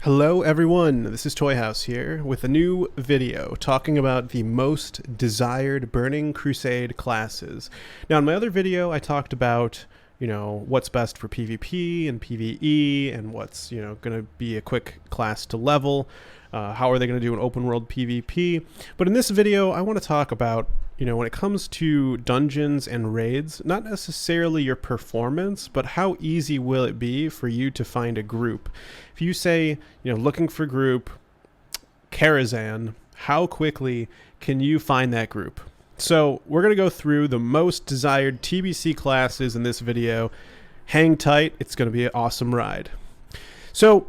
Hello everyone, this is Toyhouze here with a new video talking about the most desired Burning Crusade classes. Now in my other video I talked about, what's best for PvP and PvE and what's, going to be a quick class to level. How are they going to do an open world PvP? But in this video I want to talk about, when it comes to dungeons and raids, not necessarily your performance, but how easy will it be for you to find a group. If you say, looking for group, Karazhan, how quickly can you find that group? So we're going to go through the most desired TBC classes in this video. Hang tight, it's going to be an awesome ride. So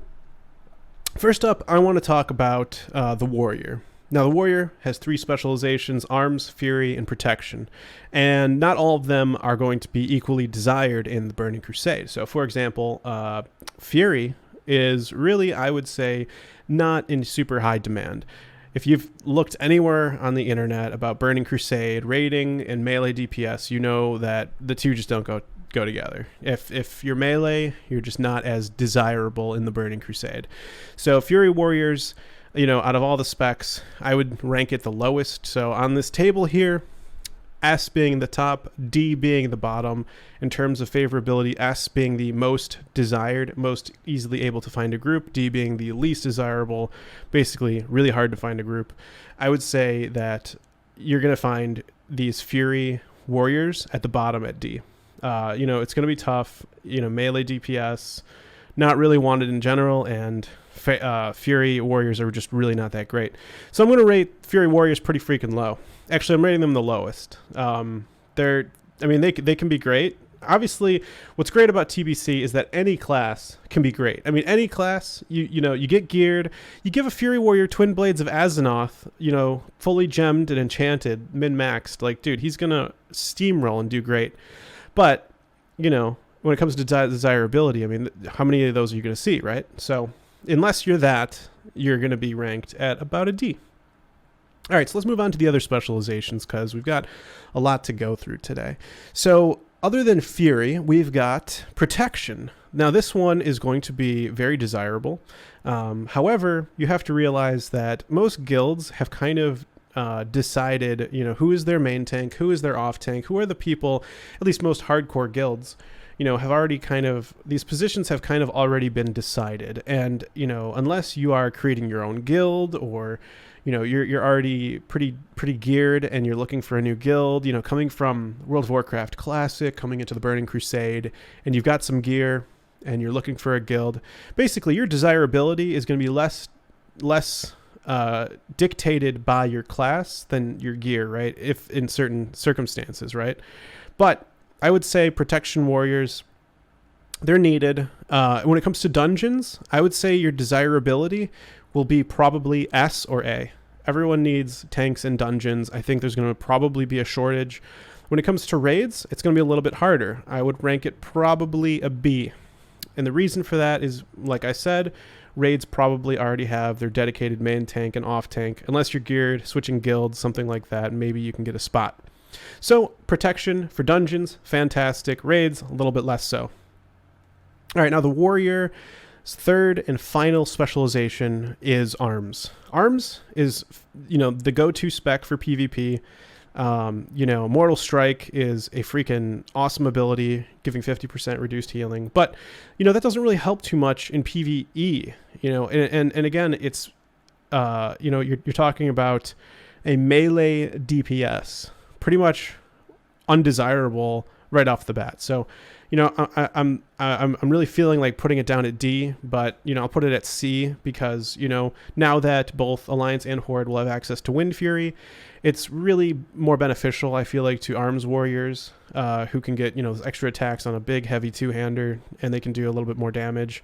first up, I want to talk about the Warrior. Now, the Warrior has 3 specializations: Arms, Fury, and Protection. And not all of them are going to be equally desired in the Burning Crusade. So, for example, Fury is really, I would say, not in super high demand. If you've looked anywhere on the internet about Burning Crusade, raiding, and melee DPS, you know that the two just don't go together. If you're melee, you're just not as desirable in the Burning Crusade. So, Fury Warriors, out of all the specs, I would rank it the lowest. So on this table here, S being the top, D being the bottom. In terms of favorability, S being the most desired, most easily able to find a group, D being the least desirable, basically really hard to find a group. I would say that you're going to find these Fury Warriors at the bottom at D. It's going to be tough. Melee DPS, not really wanted in general, and Fury Warriors are just really not that great. So I'm going to rate Fury Warriors pretty freaking low. Actually, I'm rating them the lowest. They can be great. Obviously, what's great about TBC is that any class can be great. I mean, any class, you get geared, you give a Fury Warrior Twin Blades of Azzinoth, fully gemmed and enchanted, min-maxed. Like, dude, he's going to steamroll and do great. But, when it comes to desirability, I mean, how many of those are you going to see, right? So unless you're that, you're going to be ranked at about a D. All right, so let's move on to the other specializations because we've got a lot to go through today. So other than Fury, we've got Protection. Now, this one is going to be very desirable. However, you have to realize that most guilds have kind of decided, who is their main tank, who is their off tank, who are the people, at least most hardcore guilds, have already these positions have kind of already been decided. And, unless you are creating your own guild or, you're already pretty geared and you're looking for a new guild, coming from World of Warcraft Classic, coming into the Burning Crusade, and you've got some gear and you're looking for a guild, basically your desirability is going to be less dictated by your class than your gear, right? If in certain circumstances, right? But I would say Protection Warriors, they're needed. When it comes to dungeons, I would say your desirability will be probably S or A. Everyone needs tanks in dungeons. I think there's going to probably be a shortage. When it comes to raids, it's going to be a little bit harder. I would rank it probably a B. And the reason for that is, like I said, raids probably already have their dedicated main tank and off tank. Unless you're geared, switching guilds, something like that, maybe you can get a spot. So Protection for dungeons, fantastic. Raids, a little bit less so. All right, now the Warrior's third and final specialization is Arms. Arms is, the go-to spec for PvP. Mortal Strike is a freaking awesome ability, giving 50% reduced healing. But, that doesn't really help too much in PvE, and again, it's, you're talking about a melee DPS, pretty much undesirable right off the bat. So, I'm really feeling like putting it down at D, but, I'll put it at C because, now that both Alliance and Horde will have access to Wind Fury, it's really more beneficial, I feel like, to Arms Warriors, who can get, extra attacks on a big, heavy two-hander, and they can do a little bit more damage.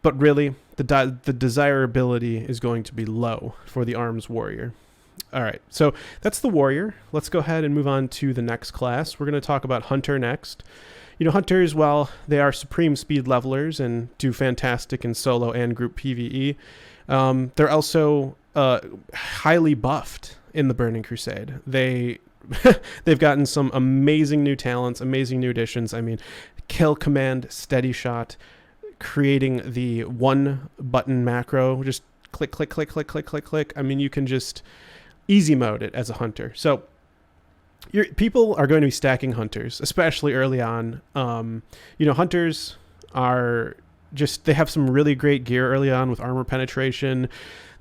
But really, the desirability is going to be low for the Arms Warrior. All right, so that's the Warrior. Let's go ahead and move on to the next class. We're going to talk about Hunter next. Hunters, well, they are supreme speed levelers and do fantastic in solo and group PvE. They're also highly buffed in the Burning Crusade. They've gotten some amazing new talents, amazing new additions. I mean, Kill Command, Steady Shot, creating the one button macro, just click, click, click, click, click, click, click. I mean, you can just easy mode it as a hunter. So people are going to be stacking hunters, especially early on. Hunters are just, they have some really great gear early on with armor penetration.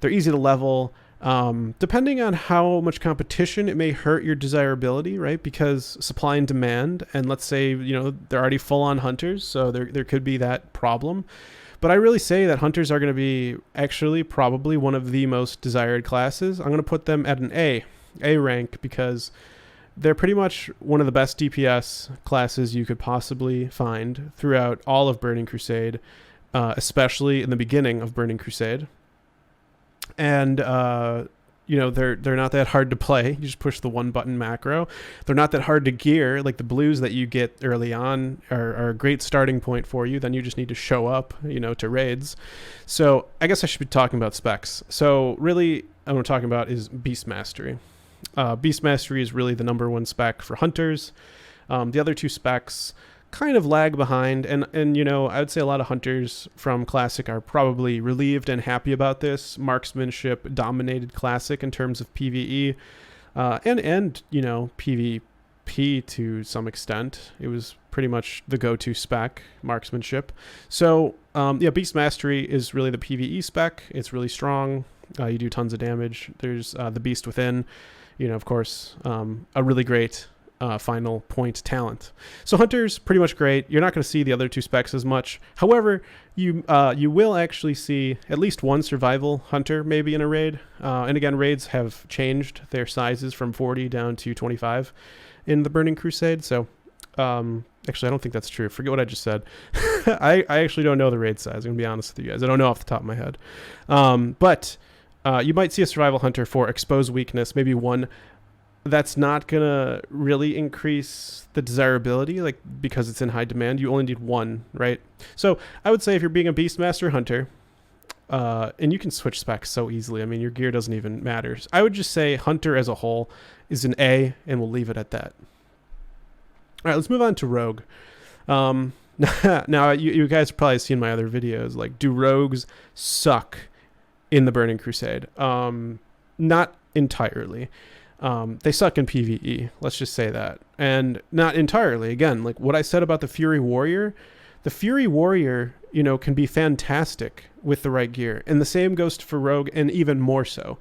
They're easy to level. Depending on how much competition, it may hurt your desirability, right? Because supply and demand, and let's say, they're already full on hunters, so there could be that problem. But I really say that hunters are going to be actually probably one of the most desired classes. I'm going to put them at an A rank, because they're pretty much one of the best DPS classes you could possibly find throughout all of Burning Crusade, especially in the beginning of Burning Crusade. And they're not that hard to play. You just push the one button macro. They're not that hard to gear. Like the blues that you get early on are a great starting point for you. Then you just need to show up, to raids. So I guess I should be talking about specs. So really, what I'm talking about is Beast Mastery. Beast Mastery is really the number one spec for hunters. The other two specs kind of lag behind, and I would say a lot of hunters from Classic are probably relieved and happy about this. Marksmanship dominated Classic in terms of PvE, and PvP to some extent. It was pretty much the go-to spec, marksmanship. So Beast Mastery is really the PvE spec. It's really strong. You do tons of damage. There's the Beast Within, of course, a really great final point talent. So Hunter's pretty much great. You're not going to see the other two specs as much. However, you will actually see at least one survival hunter maybe in a raid. And again, raids have changed their sizes from 40 down to 25 in the Burning Crusade. So actually, I don't think that's true. Forget what I just said. I actually don't know the raid size. I'm going to be honest with you guys. I don't know off the top of my head. But you might see a survival hunter for exposed weakness, maybe one. That's not going to really increase the desirability, because it's in high demand. You only need one, right? So I would say if you're being a Beastmaster hunter, and you can switch specs so easily. I mean, your gear doesn't even matter. I would just say hunter as a whole is an A, and we'll leave it at that. All right, let's move on to rogue. Now, you guys have probably seen my other videos. Do rogues suck in the Burning Crusade? Not entirely. They suck in PvE. Let's just say that. And not entirely. Again, what I said about the Fury Warrior, can be fantastic with the right gear. And the same goes for Rogue, and even more so.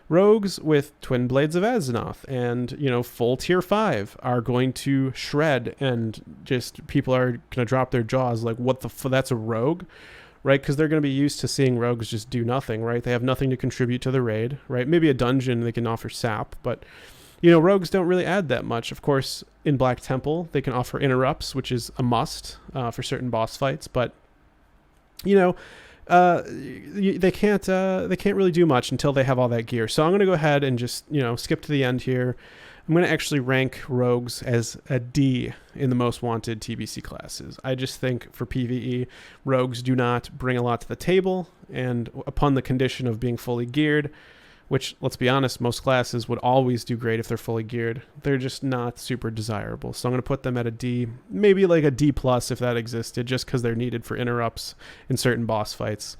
Rogues with Twin Blades of Azzinoth and, full tier 5 are going to shred, and just people are going to drop their jaws what the that's a rogue? Right? Because they're going to be used to seeing rogues just do nothing, right? They have nothing to contribute to the raid, right? Maybe a dungeon they can offer sap, but, rogues don't really add that much. Of course, in Black Temple, they can offer interrupts, which is a must for certain boss fights, but, they can't really do much until they have all that gear. So I'm going to go ahead and just, skip to the end here. I'm going to actually rank rogues as a D in the most wanted TBC classes. I just think for PvE, rogues do not bring a lot to the table, and upon the condition of being fully geared, which, let's be honest, most classes would always do great if they're fully geared, they're just not super desirable. So I'm going to put them at a D, maybe a D plus if that existed, just because they're needed for interrupts in certain boss fights.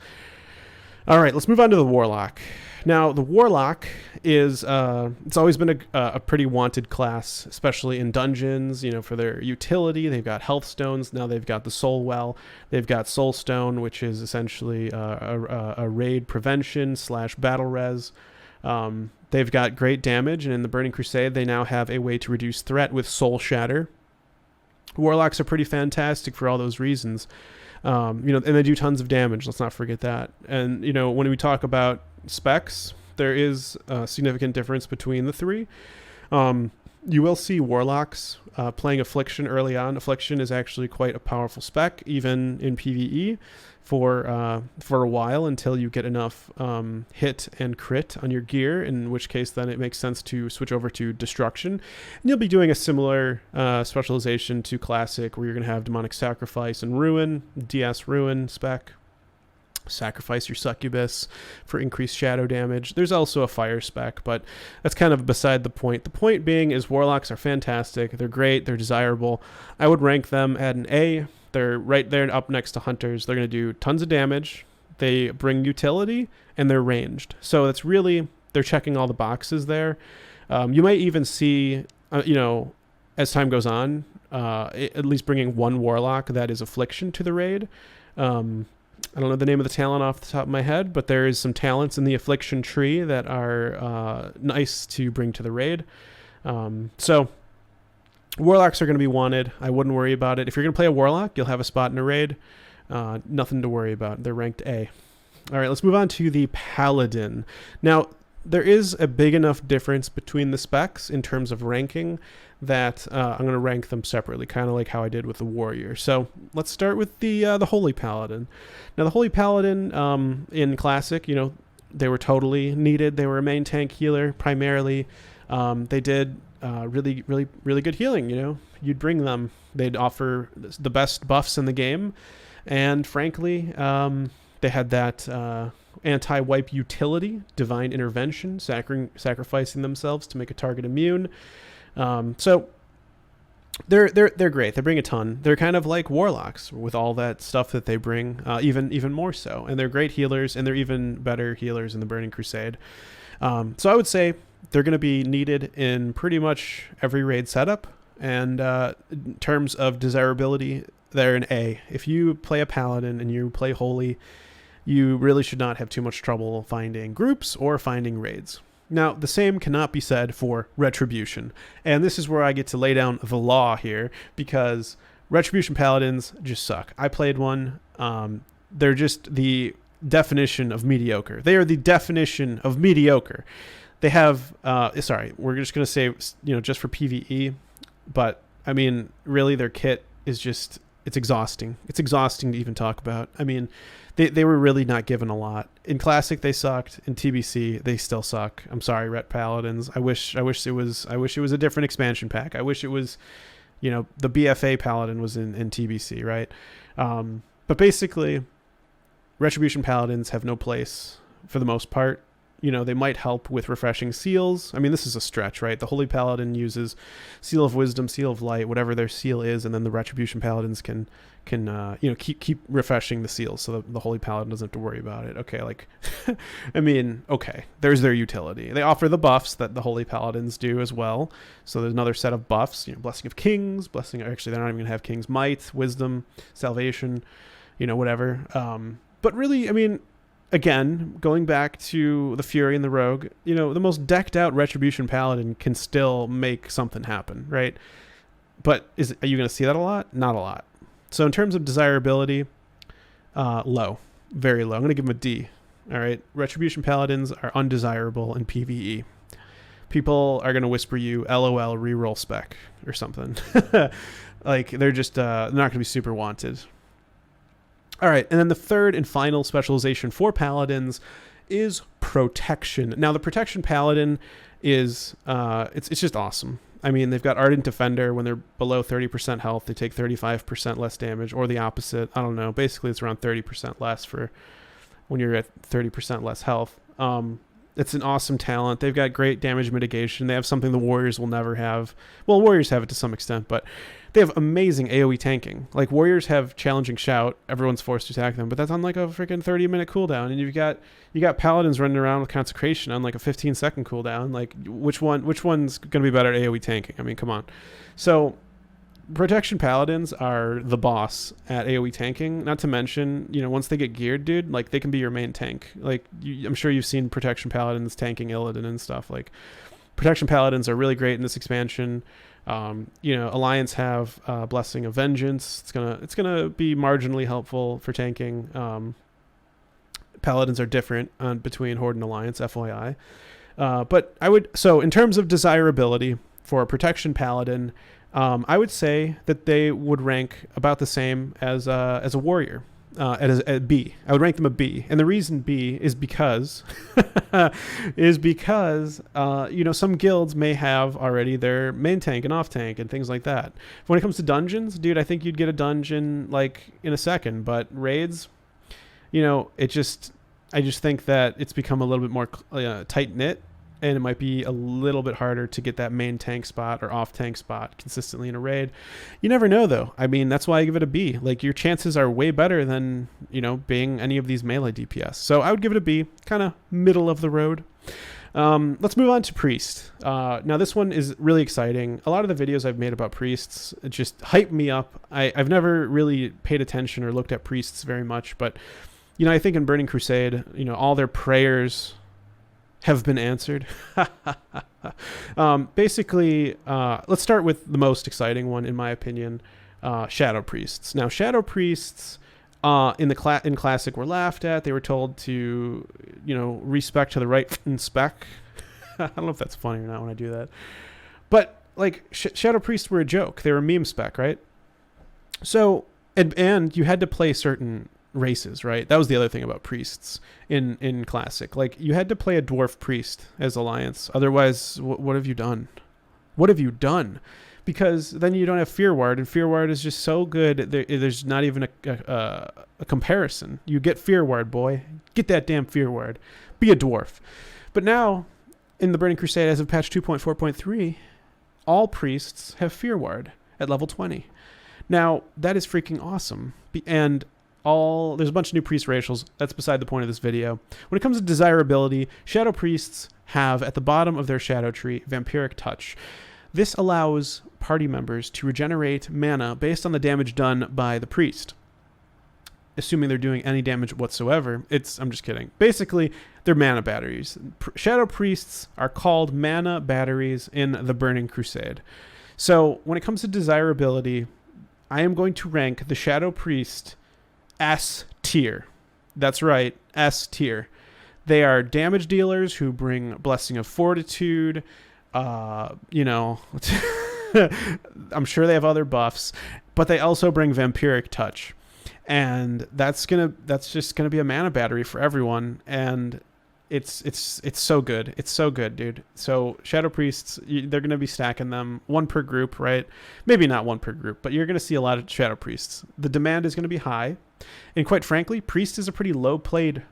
All right, let's move on to the Warlock. Now, the Warlock is, it's always been a pretty wanted class, especially in dungeons, for their utility. They've got health stones. Now they've got the Soul Well. They've got Soul Stone, which is essentially a raid prevention / battle res. They've got great damage, and in the Burning Crusade, they now have a way to reduce threat with Soul Shatter. Warlocks are pretty fantastic for all those reasons. And they do tons of damage. Let's not forget that. And, when we talk about specs, there is a significant difference between the three. You will see Warlocks playing Affliction early on. Affliction is actually quite a powerful spec, even in PvE, for a while, until you get enough hit and crit on your gear, in which case then it makes sense to switch over to Destruction. And you'll be doing a similar specialization to Classic, where you're going to have Demonic Sacrifice and Ruin, DS Ruin spec. Sacrifice your Succubus for increased shadow damage. There's also a fire spec, but that's kind of beside the point. The point being is Warlocks are fantastic. They're great. They're desirable. I would rank them at an A. They're right there up next to hunters. They're going to do tons of damage. They bring utility, and they're ranged. So it's really, they're checking all the boxes there. You might even see, as time goes on, at least bringing one Warlock that is Affliction to the raid. I don't know the name of the talent off the top of my head, but there is some talents in the Affliction tree that are nice to bring to the raid. So Warlocks are going to be wanted. I wouldn't worry about it. If you're going to play a Warlock, you'll have a spot in a raid. Nothing to worry about. They're ranked A. All right, let's move on to the Paladin. Now, there is a big enough difference between the specs in terms of ranking that I'm going to rank them separately, kind of like how I did with the Warrior. So let's start with the Holy Paladin. Now, the Holy Paladin in Classic, they were totally needed. They were a main tank healer primarily. They did really, really, really good healing. You'd bring them. They'd offer the best buffs in the game, and frankly, they had that anti-wipe utility, divine intervention, sacrificing themselves to make a target immune. So they're great. They bring a ton. They're kind of like Warlocks with all that stuff that they bring, even more so. And they're great healers, and they're even better healers in the Burning Crusade. So I would say they're going to be needed in pretty much every raid setup. And in terms of desirability, they're an A. If you play a Paladin and you play Holy, you really should not have too much trouble finding groups or finding raids. Now, the same cannot be said for Retribution. And this is where I get to lay down the law here, because Retribution Paladins just suck. I played one. They're just the definition of mediocre. They are the definition of mediocre. They have, we're just going to say, just for PvE. But, I mean, really their kit is just, it's exhausting. It's exhausting to even talk about. I mean, they were really not given a lot. In Classic, they sucked. In TBC, they still suck. I'm sorry, Ret Paladins. I wish it was a different expansion pack. I wish it was, the BFA Paladin was in TBC, right? But basically, Retribution Paladins have no place for the most part. They might help with refreshing seals. I mean, this is a stretch, right? The Holy Paladin uses Seal of Wisdom, Seal of Light, whatever their seal is, and then the Retribution Paladins can keep refreshing the seals, so the Holy Paladin doesn't have to worry about it. Okay, I mean, okay, there's their utility. They offer the buffs that the Holy Paladins do as well. So there's another set of buffs. Blessing of Kings, actually they're not even gonna have Kings, Might, Wisdom, Salvation, whatever. But really, I mean, again, going back to the Fury and the Rogue, the most decked out Retribution Paladin can still make something happen, right? But are you going to see that a lot? Not a lot. So in terms of desirability, low, very low. I'm going to give them a D. All right. Retribution Paladins are undesirable in PvE. People are going to whisper you, LOL, reroll spec or something. They're just they're not going to be super wanted. All right, and then the third and final specialization for Paladins is Protection. Now, the Protection Paladin is, it's just awesome. I mean, they've got Ardent Defender. When they're below 30% health, they take 35% less damage, or the opposite. I don't know. Basically, it's around 30% less for when you're at 30% less health. It's an awesome talent. They've got great damage mitigation. They have something the Warriors will never have. Well, Warriors have it to some extent, but they have amazing AoE tanking. Like, Warriors have Challenging Shout. Everyone's forced to attack them, but that's on like a freaking 30-minute cooldown. And you got Paladins running around with Consecration on like a 15-second cooldown. Like, which one's going to be better at AoE tanking? I mean, come on. So Protection Paladins are the boss at AoE tanking. Not to mention, once they get geared, dude, like, they can be your main tank. Like, I'm sure you've seen Protection Paladins tanking Illidan and stuff. Like, Protection Paladins are really great in this expansion. Alliance have Blessing of Vengeance. It's gonna be marginally helpful for tanking. Paladins are different between Horde and Alliance, FYI. But in terms of desirability for a Protection Paladin, I would say that they would rank about the same as a Warrior. At B. I would rank them a B. And the reason B is because some guilds may have already their main tank and off tank and things like that. When it comes to dungeons, dude, I think you'd get a dungeon like in a second, but raids, I just think that it's become a little bit more tight knit. and it might be a little bit harder to get that main tank spot or off tank spot consistently in a raid. You never know, though. I mean, that's why I give it a B. Like, your chances are way better than, you know, being any of these melee DPS. So I would give it a B, kind of middle of the road. Let's move on to Priest. Now, this one is really exciting. A lot of the videos I've made about Priests just hype me up. I've never really paid attention or looked at Priests very much, but, you know, I think in Burning Crusade, you know, all their prayers have been answered. Basically, let's start with the most exciting one, in my opinion, Shadow Priests. Now, Shadow Priests in Classic were laughed at. They were told to, you know, respect to the right and spec. I don't know if that's funny or not when I do that. But, like, Shadow Priests were a joke. They were a meme spec, right? So, and you had to play certain races, right? That was the other thing about Priests in Classic. Like, you had to play a Dwarf Priest as Alliance. Otherwise, what have you done? What have you done? Because then you don't have Fear Ward, and Fear Ward is just so good. There's not even a comparison. You get Fear Ward, boy. Get that damn Fear Ward. Be a Dwarf. But now, in the Burning Crusade, as of patch 2.4.3, all Priests have Fear Ward at level 20. Now, that is freaking awesome. And there's a bunch of new priest racials. That's beside the point of this video. When it comes to desirability, Shadow Priests have at the bottom of their shadow tree Vampiric Touch. This allows party members to regenerate mana based on the damage done by the priest, assuming they're doing any damage whatsoever. I'm just kidding. Basically, they're mana batteries. Shadow Priests are called mana batteries in the Burning Crusade. So when it comes to desirability, I am going to rank the Shadow Priest S tier. That's right, S tier. They are damage dealers who bring Blessing of Fortitude. You know, I'm sure they have other buffs, but they also bring Vampiric Touch, and that's just gonna be a mana battery for everyone, and it's so good. It's so good, dude. So Shadow Priests, they're gonna be stacking them, one per group, right? Maybe not one per group, but you're gonna see a lot of Shadow Priests. The demand is gonna be high, and quite frankly, Priest is a pretty low played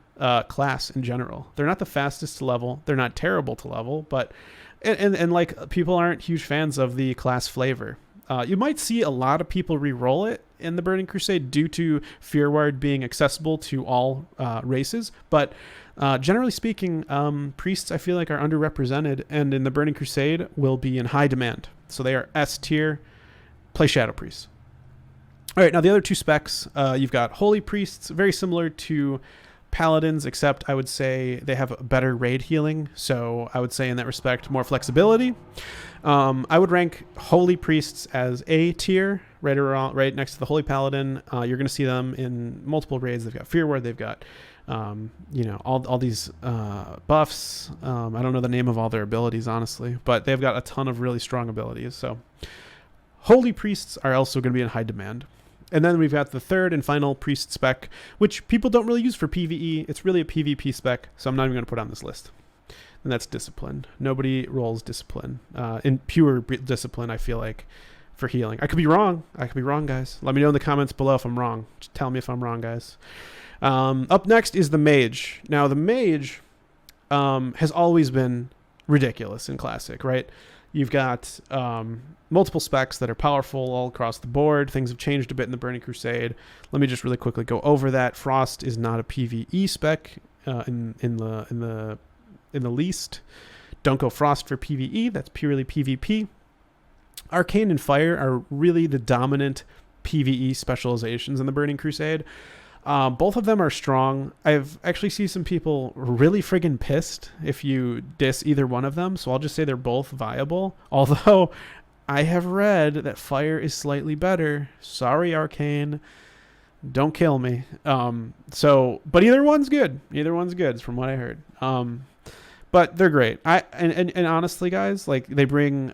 class in general. They're not the fastest to level. They're not terrible to level, but and like, people aren't huge fans of the class flavor. You might see a lot of people re-roll it in the Burning Crusade due to Fear Ward being accessible to all races, but generally speaking, Priests, I feel like, are underrepresented, and in the Burning Crusade will be in high demand. So they are S tier. Play Shadow Priests. All right, now the other two specs, you've got Holy Priests, very similar to Paladins, except I would say they have better raid healing. So I would say in that respect, more flexibility. I would rank Holy Priests as A tier, right next to the Holy Paladin. You're going to see them in multiple raids. They've got Fear Ward. They've got, you know, all these buffs. I don't know the name of all their abilities, honestly, but they've got a ton of really strong abilities. So Holy Priests are also going to be in high demand. And then we've got the third and final Priest spec, which people don't really use for PvE. It's really a PvP spec, so I'm not even going to put it on this list. And that's Discipline. Nobody rolls Discipline. In pure Discipline, I feel like, for healing. I could be wrong. Guys. Let me know in the comments below if I'm wrong. Just tell me if I'm wrong, guys. Up next is the Mage. Now, the Mage has always been ridiculous in Classic, right? You've got multiple specs that are powerful all across the board. Things have changed a bit in the Burning Crusade. Let me just really quickly go over that. Frost is not a PvE spec in the least. Don't go Frost for PvE. That's purely PvP. Arcane and Fire are really the dominant PvE specializations in the Burning Crusade. Both of them are strong. I've actually seen some people really friggin' pissed if you diss either one of them, so I'll just say they're both viable. Although I have read that Fire is slightly better. Sorry, Arcane. Don't kill me. But either one's good. Either one's good, from what I heard. But they're great. And honestly, guys, like, they bring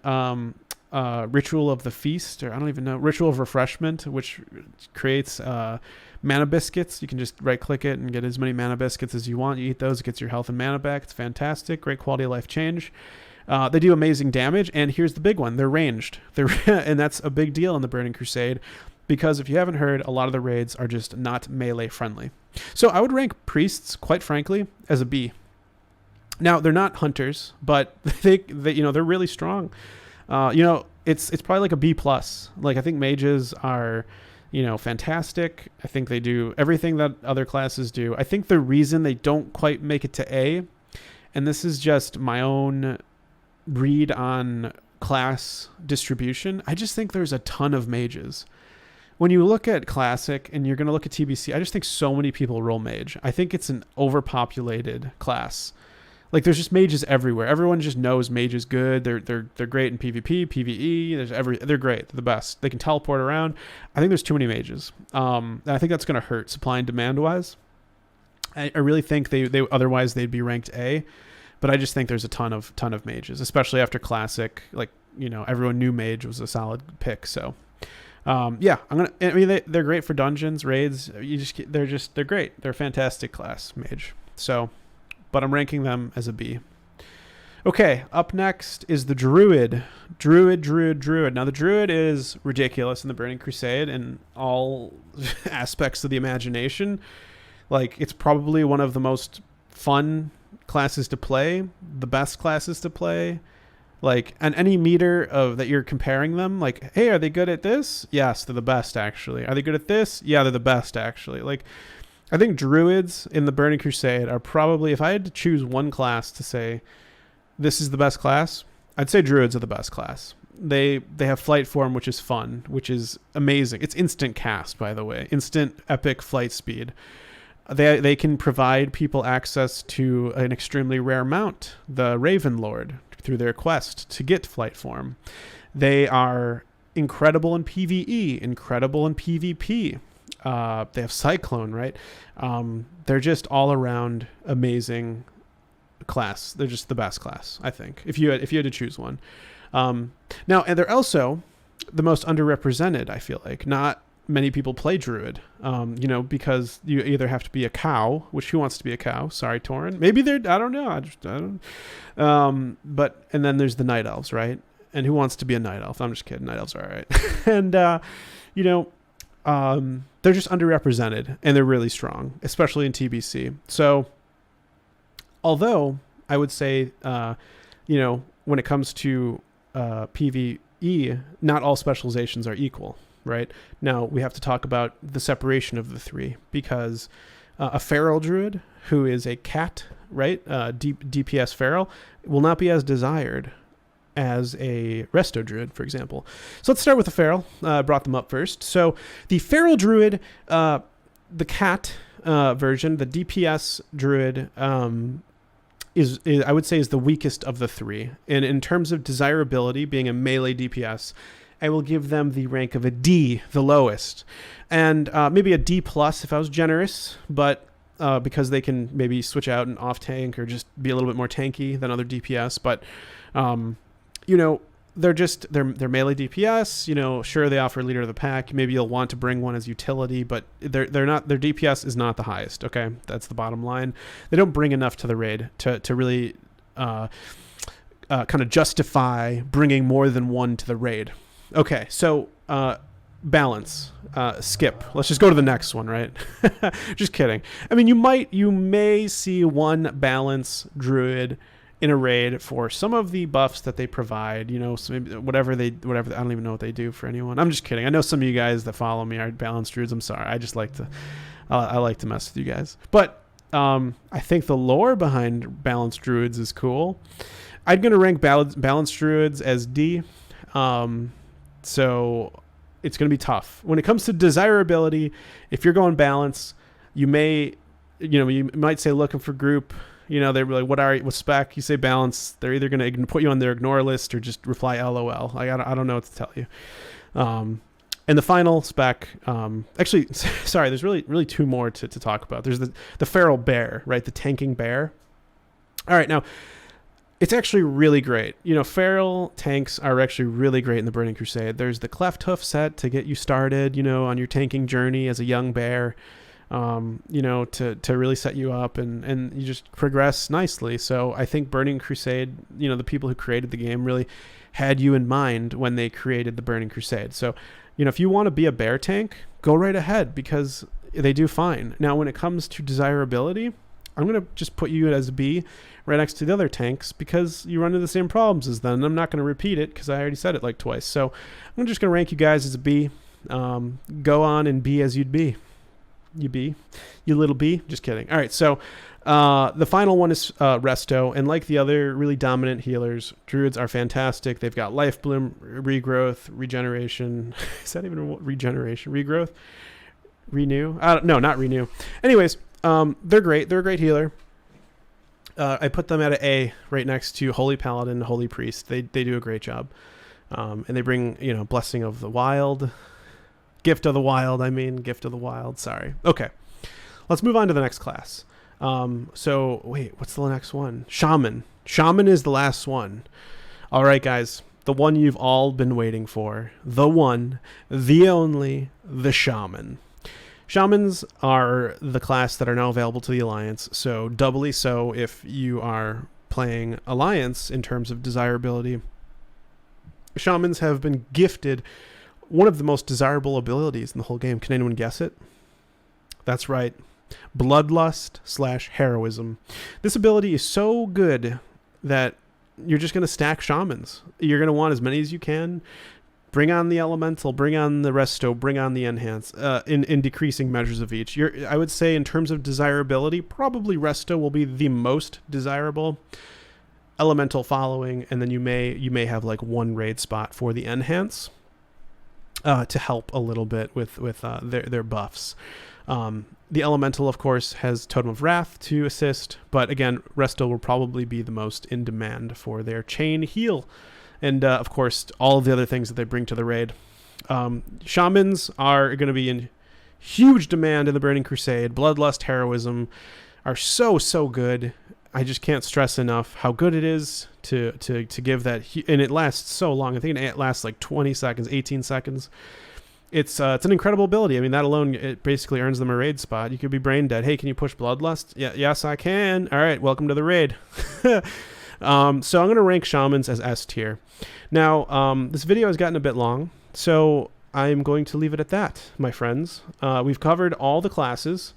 Ritual of the Feast, or I don't even know, Ritual of Refreshment, which creates mana biscuits. You can just right click it and get as many mana biscuits as you want. You eat those, it gets your health and mana back. It's fantastic. Great quality of life change. They do amazing damage, and here's the big one. They're ranged. And that's a big deal in the Burning Crusade, because if you haven't heard, a lot of the raids are just not melee friendly. So I would rank Priests, quite frankly, as a B. Now they're not hunters, but they you know, they're really strong. It's probably like a B plus. Like, I think mages are, fantastic. I think they do everything that other classes do. I think the reason they don't quite make it to A, and this is just my own read on class distribution, I just think there's a ton of mages. When you look at Classic and you're going to look at TBC, I just think so many people roll Mage. I think it's an overpopulated class. Like, there's just mages everywhere. Everyone just knows Mage is good. They're great in PvP, PvE. They're great. They're the best. They can teleport around. I think there's too many mages. And I think that's going to hurt supply and demand wise. I really think they otherwise they'd be ranked A, but I just think there's a ton of mages, especially after Classic. Like, everyone knew Mage was a solid pick. So, they're great for dungeons, raids. They're great. They're a fantastic class, Mage. So, but I'm ranking them as a B. Okay, up next is the Druid. Druid. Now, the Druid is ridiculous in the Burning Crusade in all aspects of the imagination. Like, it's probably one of the most fun classes to play, the best classes to play. Like, on any meter of that you're comparing them, like, hey, are they good at this? Yes, they're the best, actually. Are they good at this? Yeah, they're the best, actually. Like, I think Druids in the Burning Crusade are probably, if I had to choose one class to say this is the best class, I'd say Druids are the best class. They have flight form, which is fun, which is amazing. It's instant cast, by the way, instant epic flight speed. They can provide people access to an extremely rare mount, the Raven Lord, through their quest to get flight form. They are incredible in PvE, incredible in PvP. They have Cyclone, right? They're just all around amazing class. They're just the best class, I think, if you had to choose one. Now, and they're also the most underrepresented, I feel like. Not many people play Druid, because you either have to be a cow, which who wants to be a cow? Sorry, Torin. Maybe I don't know. I don't. And then there's the Night Elves, right? And who wants to be a Night Elf? I'm just kidding. Night Elves are all right. And, they're just underrepresented, and they're really strong, especially in TBC. So, although I would say, when it comes to PvE, not all specializations are equal, right? Now, we have to talk about the separation of the three, because a Feral Druid, who is a cat, right, DPS Feral, will not be as desired as a Resto Druid, for example. So let's start with the Feral. I brought them up first. So the Feral Druid, the cat version, the DPS Druid, is I would say is the weakest of the three. And in terms of desirability, being a melee DPS, I will give them the rank of a D, the lowest. And maybe a D plus if I was generous, but because they can maybe switch out and off tank or just be a little bit more tanky than other DPS. But they're melee DPS. Sure, they offer leader of the pack. Maybe you'll want to bring one as utility, but they're not. Their DPS is not the highest. Okay, that's the bottom line. They don't bring enough to the raid to really kind of justify bringing more than one to the raid. Okay, so balance. Skip. Let's just go to the next one, right? Just kidding. I mean, you may see one balance Druid in a raid for some of the buffs that they provide, so maybe whatever I don't even know what they do for anyone. I'm just kidding. I know some of you guys that follow me are balanced Druids. I'm sorry. I just like to, I like to mess with you guys. But I think the lore behind balanced Druids is cool. I'm going to rank balanced Druids as D. So it's going to be tough. When it comes to desirability, if you're going balance, you might say looking for group. They're like, what spec? You say balance. They're either going to put you on their ignore list or just reply LOL. Like, I don't know what to tell you. And the final spec, actually, sorry, there's really two more to talk about. There's the Feral Bear, right? The tanking bear. All right, now, it's actually really great. Feral tanks are actually really great in the Burning Crusade. There's the Cleft Hoof set to get you started, on your tanking journey as a young bear. To really set you up and you just progress nicely. So I think Burning Crusade, the people who created the game really had you in mind when they created the Burning Crusade. So, if you want to be a bear tank, go right ahead because they do fine. Now, when it comes to desirability, I'm going to just put you as a B right next to the other tanks because you run into the same problems as them. I'm not going to repeat it because I already said it like twice. So I'm just going to rank you guys as a B. Go on and be as you'd be. You little B. Just kidding. All right, so the final one is Resto, and like the other really dominant healers, Druids are fantastic. They've got Life Bloom, Regrowth, Regeneration. Is that even regeneration? Regrowth? Renew? No, not Renew. Anyways, they're great. They're a great healer. I put them at an A right next to Holy Paladin, Holy Priest. They do a great job. And they bring, Blessing of the Wild. Gift of the Wild. Sorry. Okay. Let's move on to the next class. So wait, what's the next one? Shaman. Shaman is the last one. All right, guys. The one you've all been waiting for. The one, the only, the Shaman. Shamans are the class that are now available to the Alliance. So doubly so if you are playing Alliance in terms of desirability. Shamans have been gifted one of the most desirable abilities in the whole game. Can anyone guess it? That's right. Bloodlust / heroism. This ability is so good that you're just going to stack shamans. You're going to want as many as you can. Bring on the elemental, bring on the resto, bring on the enhance in decreasing measures of each. I would say in terms of desirability, probably resto will be the most desirable. Elemental following, and then you may have like one raid spot for the enhance. To help a little bit with their buffs. The Elemental, of course, has Totem of Wrath to assist, but again, Resto will probably be the most in demand for their chain heal. And, of course, all of the other things that they bring to the raid. Shamans are going to be in huge demand in the Burning Crusade. Bloodlust, Heroism are so good. I just can't stress enough how good it is to give that, and it lasts so long. I think it lasts like 20 seconds, 18 seconds. It's an incredible ability. I mean, that alone, it basically earns them a raid spot. You could be brain dead. Hey, can you push Bloodlust? Yeah, yes, I can. All right, welcome to the raid. So I'm going to rank Shamans as S tier. Now, this video has gotten a bit long, so I'm going to leave it at that, my friends. We've covered all the classes.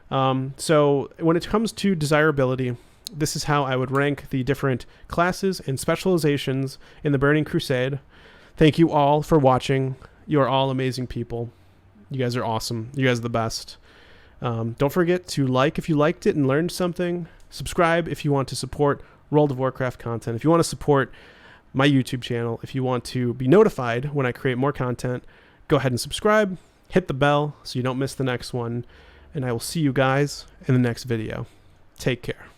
So when it comes to desirability, this is how I would rank the different classes and specializations in the Burning Crusade. Thank you all for watching. You are all amazing people. You guys are awesome. You guys are the best. Don't forget to like if you liked it and learned something. Subscribe if you want to support World of Warcraft content. If you want to support my YouTube channel, if you want to be notified when I create more content, go ahead and subscribe. Hit the bell so you don't miss the next one. And I will see you guys in the next video. Take care.